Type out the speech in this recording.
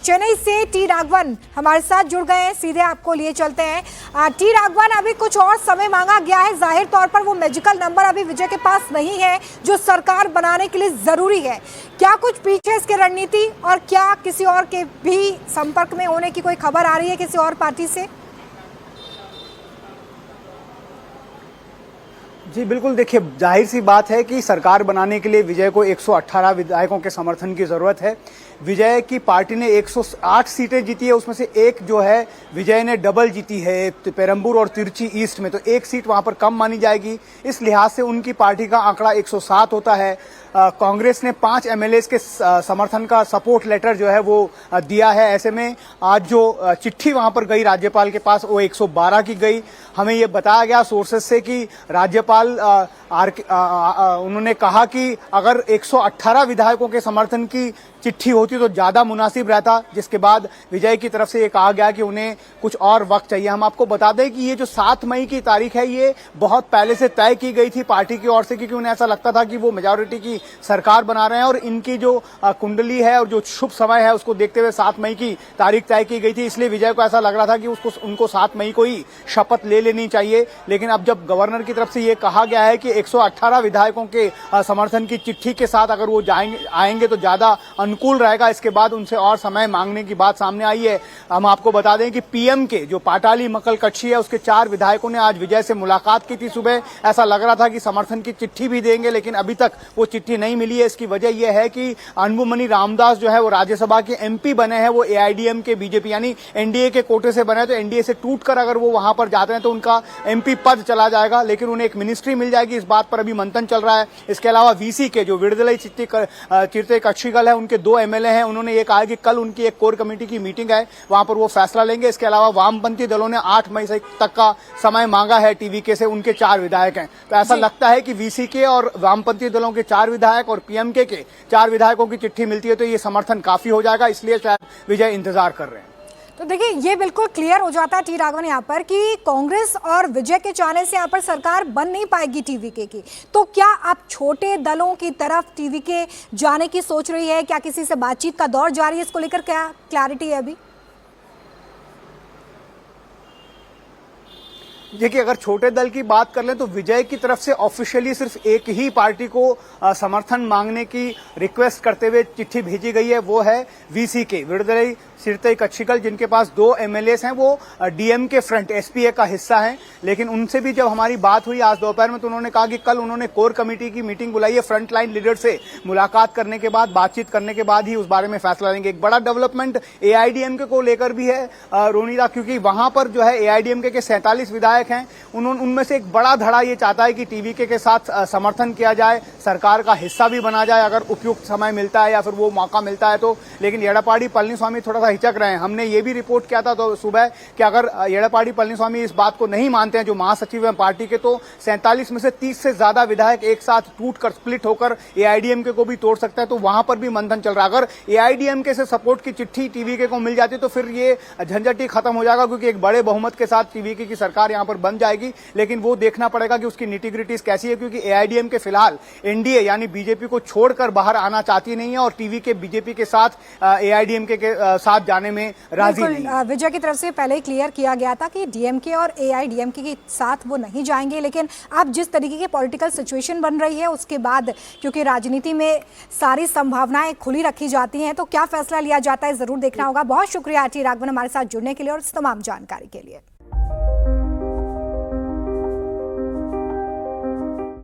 चेन्नई से टी राघवन हमारे साथ जुड़ गए हैं, सीधे आपको लिए चलते हैं। टी राघवन, अभी कुछ और समय मांगा गया है, जाहिर तौर पर वो मैजिकल नंबर अभी विजय के पास नहीं है जो सरकार बनाने के लिए जरूरी है। क्या कुछ पीछे इसकी रणनीति और क्या किसी और के भी संपर्क में होने की कोई खबर आ रही है किसी और पार्टी से? जी बिल्कुल, देखिए जाहिर सी बात है कि सरकार बनाने के लिए विजय को 118 विधायकों के समर्थन की जरूरत है। विजय की पार्टी ने 108 सीटें जीती है, उसमें से एक जो है विजय ने डबल जीती है पेरंबूर और तिरची ईस्ट में, तो एक सीट वहां पर कम मानी जाएगी। इस लिहाज से उनकी पार्टी का आंकड़ा 107 होता है। कांग्रेस ने 5 एमएलए के समर्थन का सपोर्ट लेटर जो है वो दिया है। ऐसे में आज जो चिट्ठी वहां पर गई राज्यपाल के पास वो 112 की गई। हमें ये बताया गया सोर्सेस से कि राज्यपाल उन्होंने कहा कि अगर 118 विधायकों के समर्थन की चिट्ठी होती तो ज्यादा मुनासिब रहता, जिसके बाद विजय की तरफ से ये कहा गया कि उन्हें कुछ और वक्त चाहिए। हम आपको बता दें कि ये जो 7 मई की तारीख है ये बहुत पहले से तय की गई थी पार्टी की ओर से, क्योंकि उन्हें ऐसा लगता था कि वो मेजॉरिटी की सरकार बना रहे हैं और इनकी जो कुंडली है और जो शुभ समय है उसको देखते हुए 7 मई की तारीख तय की गई थी। इसलिए विजय को ऐसा लग रहा था कि उनको 7 मई को ही शपथ ले लेनी चाहिए। लेकिन अब जब गवर्नर की तरफ से ये कहा गया है कि 118 विधायकों के समर्थन की चिट्ठी के साथ अगर वो आएंगे तो ज्यादा अनुकूल रहेगा, इसके बाद उनसे और समय मांगने की बात सामने आई है। हम आपको बता दें कि पीएम के जो पाटाली मक्कल कच्छी है उसके 4 विधायकों ने आज विजय से मुलाकात की थी सुबह। ऐसा लग रहा था कि समर्थन की चिट्ठी भी देंगे, लेकिन अभी तक वो चिट्ठी नहीं मिली है। इसकी वजह यह है कि अनबुमनी रामदास जो है वो राज्यसभा के एमपी बने हैं, वो एआईडीएम के बीजेपी यानी एनडीए के कोटे से बने, तो एनडीए से टूटकर अगर वो वहां पर जाते हैं तो उनका एमपी पद चला जाएगा, लेकिन उन्हें एक मिनिस्ट्री मिल जाएगी। इस बात पर अभी मंथन चल रहा है। इसके अलावा वीसी के जो विड़दलई चिरते कच्छीगल है उनके 2 एमएलए हैं, उन्होंने ये कहा कि कल उनकी एक कोर कमेटी की मीटिंग है, वहां पर वो फैसला लेंगे। इसके अलावा वामपंथी दलों ने 8 मई तक का समय मांगा है टीवीके से, उनके 4 विधायक हैं। तो ऐसा लगता है कि वीसी के और वामपंथी दलों के 4 विधायक और पीएमके के 4 विधायकों की चिट्ठी मिलती है तो ये समर्थन काफी हो जाएगा, इसलिए शायद विजय इंतजार कर रहे हैं। तो देखिए ये बिल्कुल क्लियर हो जाता है टी राघवन यहाँ पर कि कांग्रेस और विजय के चाहने से यहाँ पर सरकार बन नहीं पाएगी टीवीके की। तो क्या आप छोटे दलों की तरफ टीवीके जाने की सोच रही है? क्या किसी से बातचीत का दौर जारी है? इसको लेकर क्या क्लैरिटी है अभी? देखिए, अगर छोटे दल की बात कर लें तो विजय की तरफ से ऑफिशियली सिर्फ एक ही पार्टी को समर्थन मांगने की रिक्वेस्ट करते हुए चिट्ठी भेजी गई है, वो है वीसी के विड़दलई चिरते कच्छीगल, जिनके पास 2 एमएलएस हैं, वो डीएमके फ्रंट एसपीए का हिस्सा हैं। लेकिन उनसे भी जब हमारी बात हुई आज दोपहर में तो उन्होंने कहा कि कल उन्होंने कोर कमेटी की मीटिंग बुलाई है, फ्रंट लाइन लीडर से मुलाकात करने के बाद, बातचीत करने के बाद ही उस बारे में फैसला लेंगे। एक बड़ा डेवलपमेंट एआईडीएमके को लेकर भी है रोनीता, क्योंकि वहां पर जो है एआईडीएमके के 47 विधायक हैं, उनमें से एक बड़ा धड़ा ये चाहता है कि टीवीके के साथ समर्थन किया जाए, सरकार का हिस्सा भी बना जाए अगर उपयुक्त समय मिलता है या फिर वो मौका मिलता है तो। लेकिन एडप्पाडी पलनीस्वामी थोड़ा सा हिचक रहे हैं। हमने ये भी रिपोर्ट किया था तो सुबह कि अगर एडप्पाडी पलनीस्वामी इस बात को नहीं मानते हैं जो महासचिव हैं पार्टी के, तो 47 में से 30 से ज्यादा विधायक एक साथ टूटकर स्प्लिट होकर एआईडीएमके को भी तोड़ सकता है, तो वहां पर भी मंथन चल रहा है। अगर एआईडीएमके से सपोर्ट की चिट्ठी टीवीके को मिल जाती तो फिर ये झंझट ही खत्म हो जाएगा, क्योंकि एक बड़े बहुमत के साथ टीवीके की सरकार यहां पर बन जाएगी। लेकिन वो देखना पड़ेगा कि उसकी निटिग्रिटीज कैसी है, क्योंकि एआईडीएमके फिलहाल एनडीए यानी बीजेपी को छोड़कर बाहर आना चाहती नहीं है और टीवीके बीजेपी के साथ एआईडीएमके के साथ जाने में राजी नहीं। विजय की तरफ से पहले ही क्लियर किया गया था कि डीएमके और एआईडीएमके के साथ वो नहीं जाएंगे, लेकिन अब जिस तरीके की पॉलिटिकल सिचुएशन बन रही है उसके बाद क्योंकि राजनीति में सारी संभावनाएं खुली रखी जाती हैं, तो क्या फैसला लिया जाता है जरूर देखना होगा। बहुत शुक्रिया टी राघवन हमारे साथ जुड़ने के लिए और इस तमाम जानकारी के लिए।